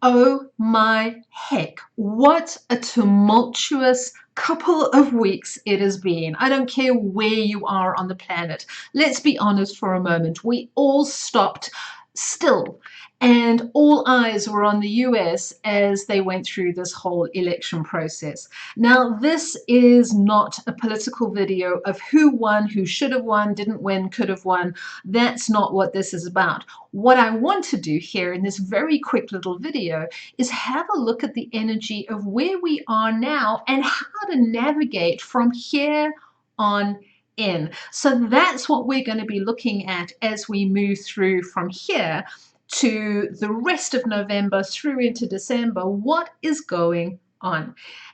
Oh my heck, what a tumultuous couple of weeks it has been. I don't care where you are on the planet. Let's be honest for a moment. We all stopped still, and all eyes were on the US as they went through this whole election process. Now, this is not a political video of who won, who should have won, didn't win, could have won. That's not what this is about. What I want to do here in this very quick little video is have a look at the energy of where we are now and how to navigate from here on in. So that's what we're going to be looking at as we move through from here to the rest of November through into December. What is going on?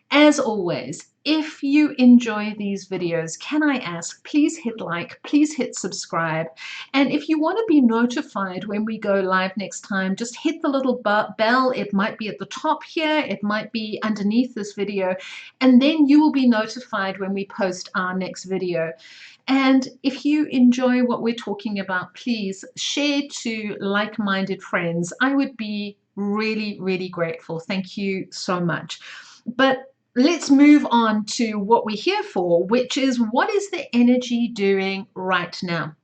As always, if you enjoy these videos, can I ask, please hit like, please hit subscribe. And if you want to be notified when we go live next time, just hit the little bell. It might be at the top here, it might be underneath this video, and then you will be notified when we post our next video. And if you enjoy what we're talking about, please share to like-minded friends. I would be really, really grateful. Thank you so much. But let's move on to what we're here for, which is what is the energy doing right now?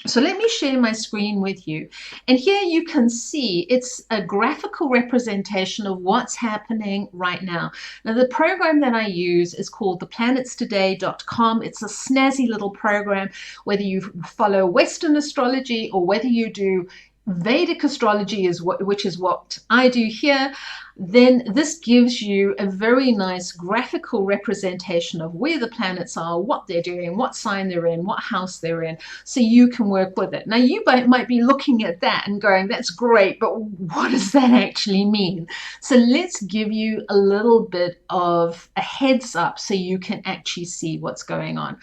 So let me share my screen with you. And here you can see it's a graphical representation of what's happening right now. Now, the program that I use is called theplanetstoday.com. It's a snazzy little program, whether you follow Western astrology or whether you do Vedic astrology, which is what I do here, then this gives you a very nice graphical representation of where the planets are, what they're doing, what sign they're in, what house they're in, so you can work with it. Now, you might be looking at that and going, that's great, but what does that actually mean? So let's give you a little bit of a heads up so you can actually see what's going on.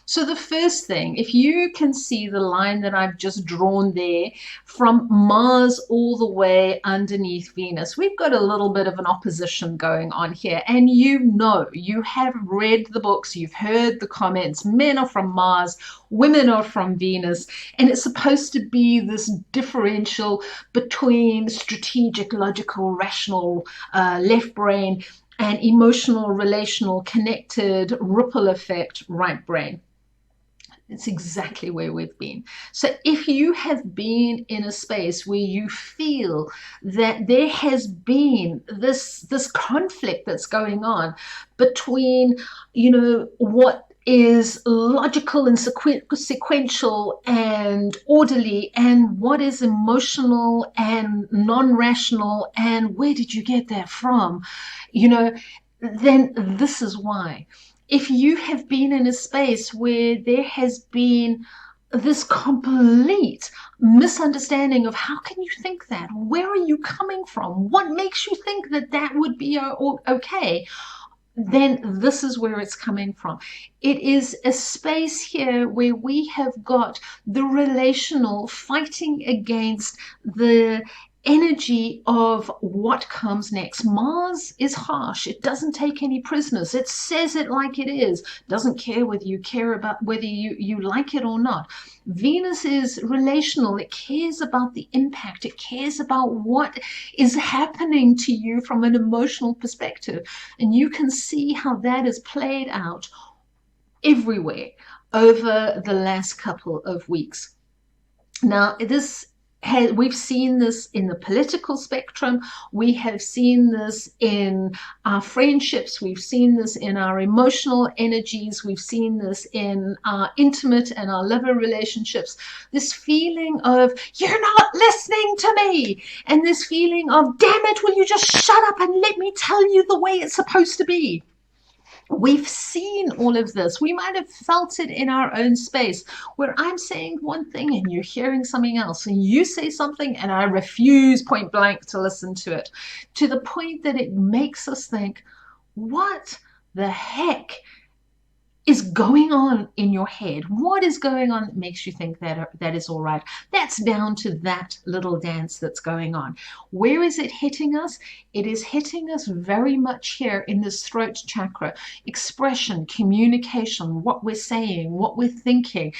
So the first thing, if you can see the line that I've just drawn there from Mars all the way underneath Venus, we've got a little bit of an opposition going on here. And you have read the books, you've heard the comments, men are from Mars, women are from Venus, and it's supposed to be this differential between strategic, logical, rational, left brain, and emotional, relational, connected, ripple effect, right brain. It's exactly where we've been. So if you have been in a space where you feel that there has been this conflict that's going on between, what is logical and sequential and orderly, and what is emotional and non-rational, and where did you get that from, then this is why. If you have been in a space where there has been this complete misunderstanding of how can you think that? Where are you coming from? What makes you think that that would be okay? Then this is where it's coming from. It is a space here where we have got the relational fighting against the energy of what comes next. Mars is harsh. It doesn't take any prisoners. It says it like it is. Doesn't care whether you care about whether you like it or not. Venus is relational. It cares about the impact. It cares about what is happening to you from an emotional perspective. And you can see how that is played out everywhere over the last couple of weeks. Now, we've seen this in the political spectrum. We have seen this in our friendships. We've seen this in our emotional energies. We've seen this in our intimate and our lover relationships. This feeling of, you're not listening to me. And this feeling of, damn it, will you just shut up and let me tell you the way it's supposed to be? We've seen all of this. We might have felt it in our own space where I'm saying one thing and you're hearing something else, and you say something and I refuse point blank to listen to it, to the point that it makes us think, what the heck is going on in your head? What is going on that makes you think that is all right? That's down to that little dance that's going on. Where is it hitting us? It is hitting us very much here in this throat chakra. Expression, communication, what we're saying, what we're thinking.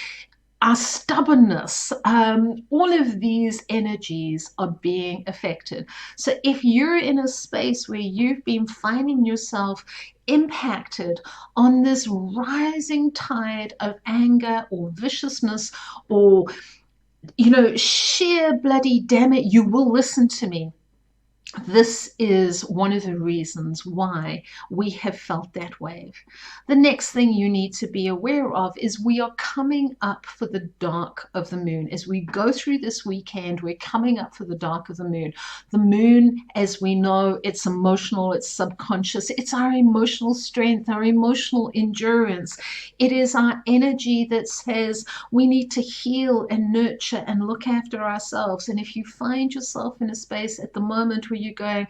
our stubbornness, all of these energies are being affected. So if you're in a space where you've been finding yourself impacted on this rising tide of anger or viciousness or, sheer bloody damn it, you will listen to me. This is one of the reasons why we have felt that wave. The next thing you need to be aware of is we are coming up for the dark of the moon. As we go through this weekend, we're coming up for the dark of the moon. The moon, as we know, it's emotional, it's subconscious, it's our emotional strength, our emotional endurance. It is our energy that says we need to heal and nurture and look after ourselves. And if you find yourself in a space at the moment where you're going,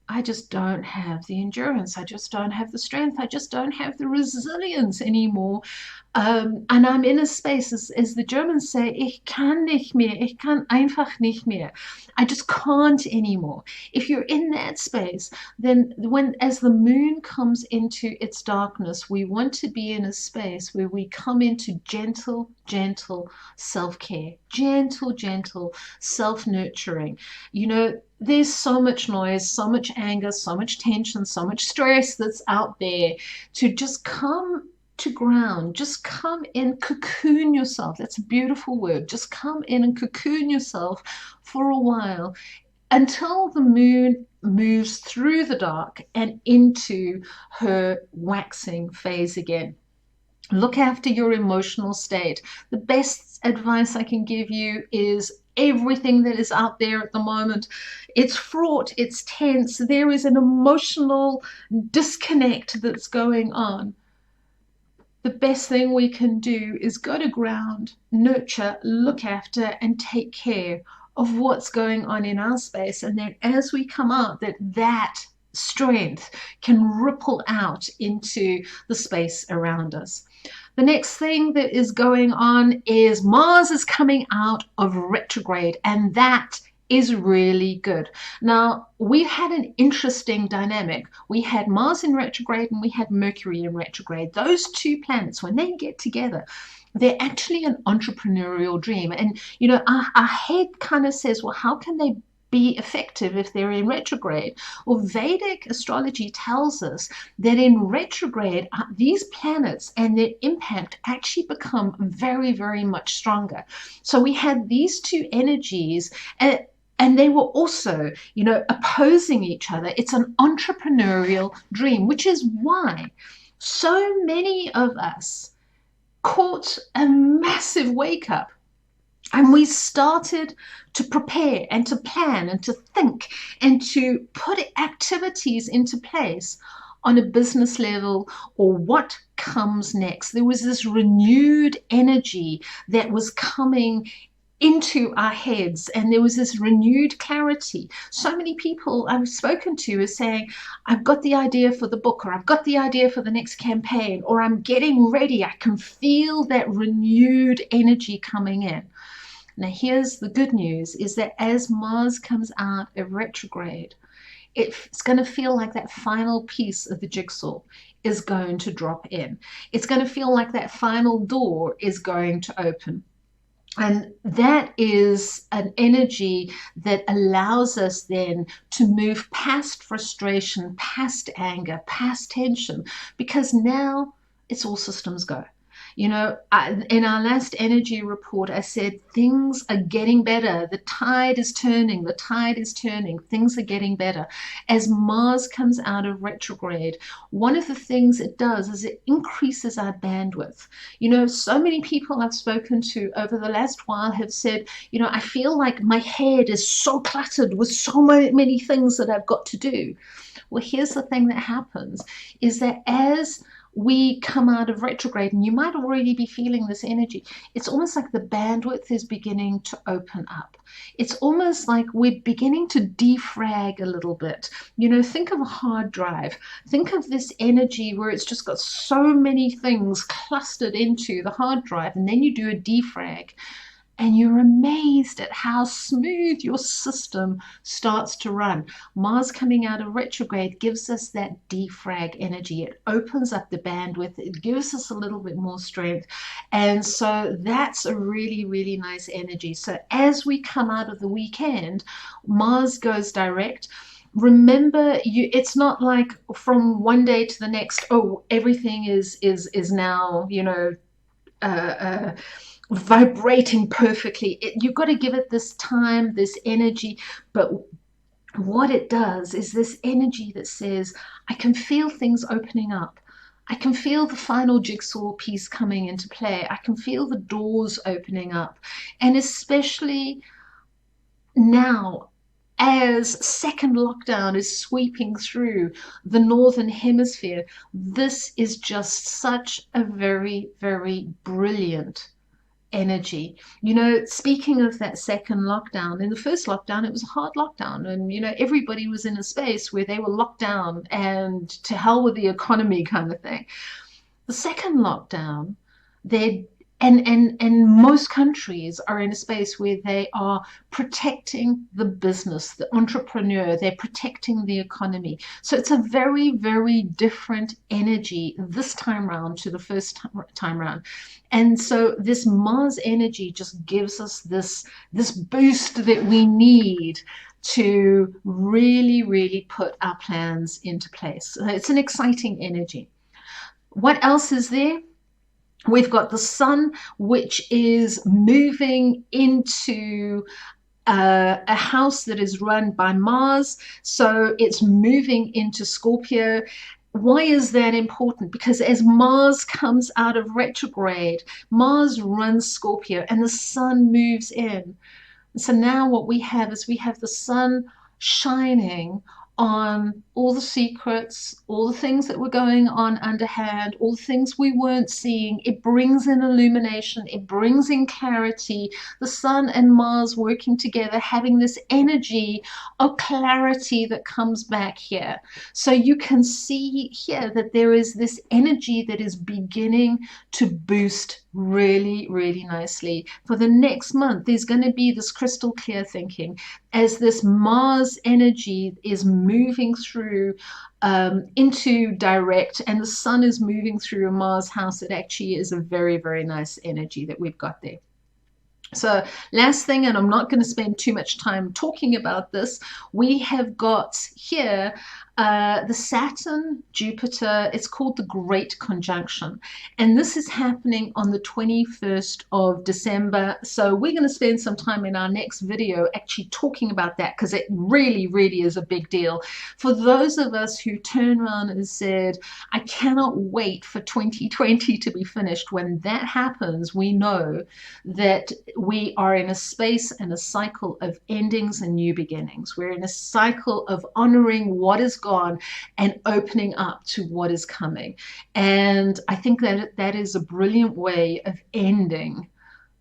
I just don't have the endurance, I just don't have the strength, I just don't have the resilience anymore. And I'm in a space, as the Germans say, ich kann nicht mehr, ich kann einfach nicht mehr. I just can't anymore. If you're in that space, then as the moon comes into its darkness, we want to be in a space where we come into gentle, gentle self-care, gentle self-nurturing. There's so much noise, so much anger, so much tension, so much stress that's out there. To just come to ground, just come in, cocoon yourself. That's a beautiful word. Just come in and cocoon yourself for a while until the moon moves through the dark and into her waxing phase again. Look after your emotional state. The best advice I can give you is everything that is out there at the moment, it's fraught, it's tense, there is an emotional disconnect that's going on. The best thing we can do is go to ground, nurture, look after, and take care of what's going on in our space. And then as we come out, that strength can ripple out into the space around us. The next thing that is going on is Mars is coming out of retrograde, and that is really good. Now, we had an interesting dynamic. We had Mars in retrograde and we had Mercury in retrograde. Those two planets, when they get together, they're actually an entrepreneurial dream. And, our head kind of says, well, how can they be effective if they're in retrograde? Well, Vedic astrology tells us that in retrograde, these planets and their impact actually become very, very much stronger. So we had these two energies, and they were also, opposing each other. It's an entrepreneurial dream, which is why so many of us caught a massive wake up. And we started to prepare and to plan and to think and to put activities into place on a business level, or what comes next. There was this renewed energy that was coming into our heads, and there was this renewed clarity. So many people I've spoken to are saying, I've got the idea for the book, or I've got the idea for the next campaign, or I'm getting ready. I can feel that renewed energy coming in. Now, here's the good news, is that as Mars comes out of retrograde, it's going to feel like that final piece of the jigsaw is going to drop in. It's going to feel like that final door is going to open. And that is an energy that allows us then to move past frustration, past anger, past tension, because now it's all systems go. In our last energy report, I said things are getting better. The tide is turning. The tide is turning. Things are getting better. As Mars comes out of retrograde, one of the things it does is it increases our bandwidth. So many people I've spoken to over the last while have said, I feel like my head is so cluttered with so many things that I've got to do. Well, here's the thing that happens, is that as we come out of retrograde, and you might already be feeling this energy, it's almost like the bandwidth is beginning to open up. It's almost like we're beginning to defrag a little bit. Think of a hard drive. Think of this energy where it's just got so many things clustered into the hard drive, and then you do a defrag. and you're amazed at how smooth your system starts to run. Mars coming out of retrograde gives us that defrag energy. It opens up the bandwidth, it gives us a little bit more strength. And so that's a really, really nice energy. So as we come out of the weekend, Mars goes direct. Remember, it's not like from one day to the next, oh, everything is now, vibrating perfectly. You've got to give it this time, this energy. But what it does is this energy that says, I can feel things opening up. I can feel the final jigsaw piece coming into play. I can feel the doors opening up. And especially now, as second lockdown is sweeping through the northern hemisphere, this is just such a very, very brilliant energy. Speaking of that second lockdown, in the first lockdown, it was a hard lockdown, and everybody was in a space where they were locked down and to hell with the economy kind of thing. The second lockdown, they and most countries are in a space where they are protecting the business, the entrepreneur, they're protecting the economy. So it's a very, very different energy this time round to the first time round. And so this Mars energy just gives us this boost that we need to really, really put our plans into place. So it's an exciting energy. What else is there? We've got the sun, which is moving into a house that is run by Mars. So it's moving into Scorpio. Why is that important? Because as Mars comes out of retrograde, Mars runs Scorpio and the sun moves in. So now what we have is we have the sun shining on all the secrets, all the things that were going on underhand, all the things we weren't seeing. It brings in illumination, it brings in clarity. The sun and Mars working together, having this energy of clarity that comes back here. So you can see here that there is this energy that is beginning to boost really, really nicely. For the next month, there's going to be this crystal clear thinking as this Mars energy is moving through into direct, and the sun is moving through a Mars house. It actually is a very, very nice energy that we've got there. So last thing, and I'm not going to spend too much time talking about this, we have got here the Saturn Jupiter. It's called the Great Conjunction, and this is happening on the 21st of December. So we're going to spend some time in our next video actually talking about that, because it really, really is a big deal for those of us who turn around and said, I cannot wait for 2020 to be finished. When that happens, we know that we are in a space and a cycle of endings and new beginnings. We're in a cycle of honoring what is gone and opening up to what is coming. And I think that that is a brilliant way of ending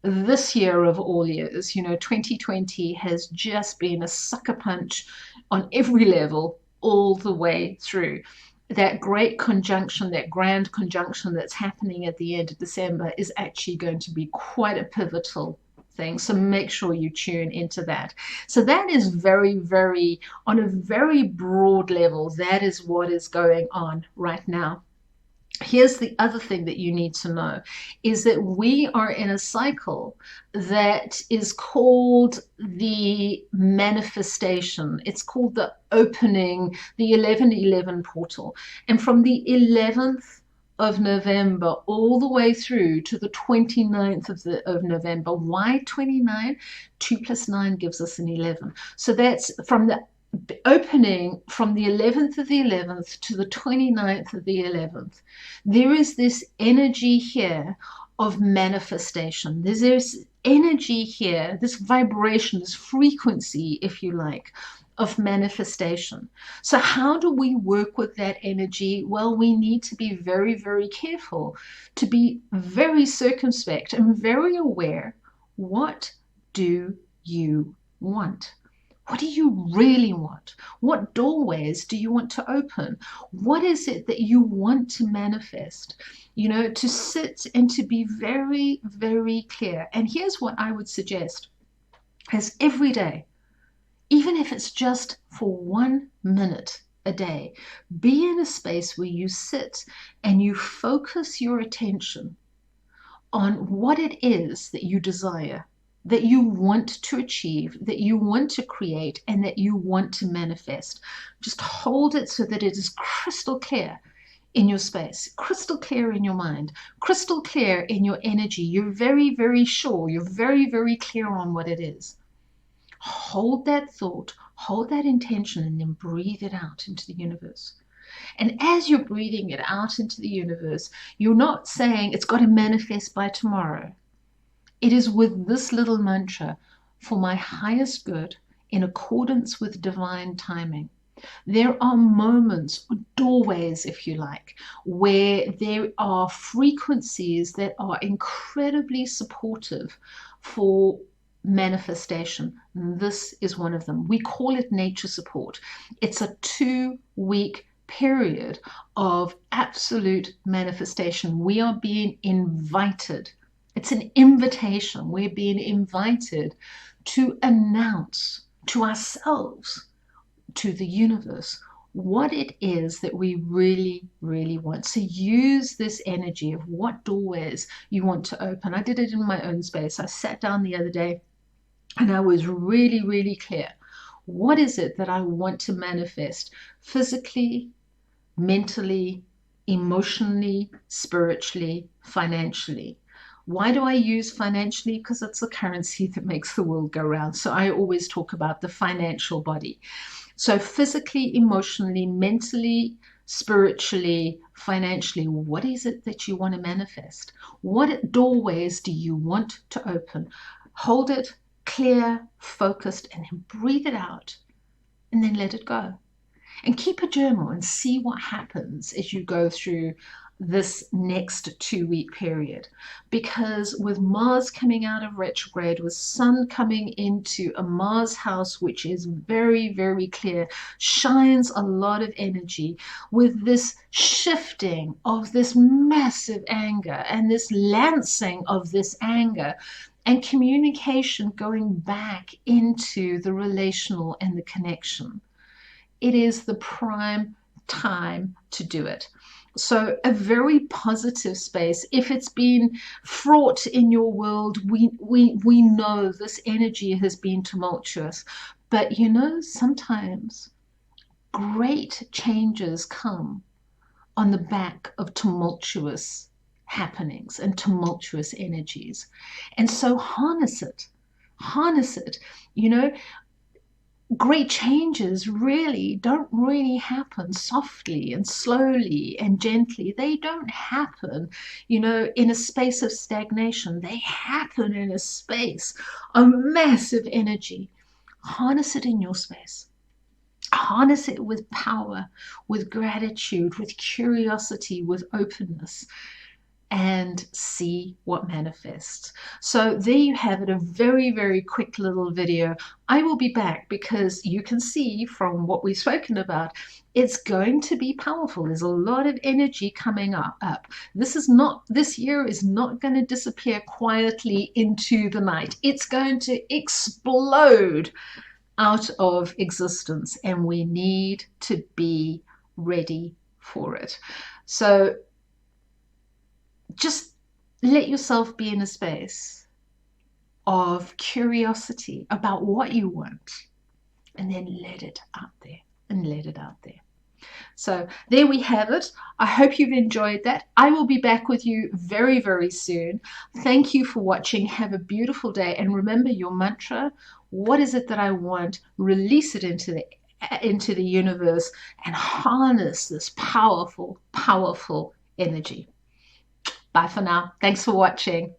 this year of all years. 2020 has just been a sucker punch on every level all the way through. That great conjunction, that grand conjunction that's happening at the end of December is actually going to be quite a pivotal thing. So make sure you tune into that. So that is very, very, on a very broad level, that is what is going on right now. Here's the other thing that you need to know, is that we are in a cycle that is called the manifestation. It's called the opening, the 1111 portal. And from the 11th of November all the way through to the 29th of November. Why 29? 2 plus 9 gives us an 11. So that's from the opening from the 11th of the 11th to the 29th of the 11th. There is this energy here of manifestation. There's this energy here, this vibration, this frequency, if you like, of manifestation. So how do we work with that energy? Well, we need to be very, very careful, to be very circumspect and very aware. What do you want? What do you really want? What doorways do you want to open? What is it that you want to manifest? You know, to sit and to be very, very clear. And here's what I would suggest is every day, even if it's just for 1 minute a day, be in a space where you sit and you focus your attention on what it is that you desire, that you want to achieve, that you want to create, and that you want to manifest. Just hold it so that it is crystal clear in your space, crystal clear in your mind, crystal clear in your energy. You're very, very sure, you're very, very clear on what it is. Hold that thought, hold that intention, and then breathe it out into the universe. And as you're breathing it out into the universe, you're not saying it's got to manifest by tomorrow. It is with this little mantra, for my highest good, in accordance with divine timing. There are moments, doorways, if you like, where there are frequencies that are incredibly supportive for manifestation. This is one of them. We call it nature support. It's a 2-week period of absolute manifestation. We are being invited. It's an invitation. We're being invited to announce to ourselves, to the universe, what it is that we really, really want. So use this energy of what doorways you want to open. I did it in my own space. I sat down the other day and I was really, really clear. What is it that I want to manifest physically, mentally, emotionally, spiritually, financially? Why do I use financially? Because it's the currency that makes the world go round. So I always talk about the financial body. So physically, emotionally, mentally, spiritually, financially, what is it that you want to manifest? What doorways do you want to open? Hold it clear, focused, and then breathe it out and then let it go. And keep a journal and see what happens as you go through this next 2-week period. Because with Mars coming out of retrograde, with Sun coming into a Mars house, which is very, very clear, shines a lot of energy, with this shifting of this massive anger and this lancing of this anger, and communication going back into the relational and the connection. It is the prime time to do it. So a very positive space. If it's been fraught in your world, we know this energy has been tumultuous. But you know, sometimes great changes come on the back of tumultuous happenings and tumultuous energies. And so harness it. Harness it. You know, great changes don't really happen softly and slowly and gently. They don't happen, you know, in a space of stagnation. They happen in a space of massive energy. Harness it in your space. Harness it with power, with gratitude, with curiosity, with openness, and see what manifests. So there you have it, a very, very quick little video. I will be back because you can see from what we've spoken about, it's going to be powerful. There's a lot of energy coming up. This year is not going to disappear quietly into the night. It's going to explode out of existence, and we need to be ready for it. So just let yourself be in a space of curiosity about what you want, and then let it out there and let it out there. So there we have it. I hope you've enjoyed that. I will be back with you very, very soon. Thank you for watching. Have a beautiful day. And remember your mantra, what is it that I want? Release it into the universe and harness this powerful, powerful energy. Bye for now. Thanks for watching.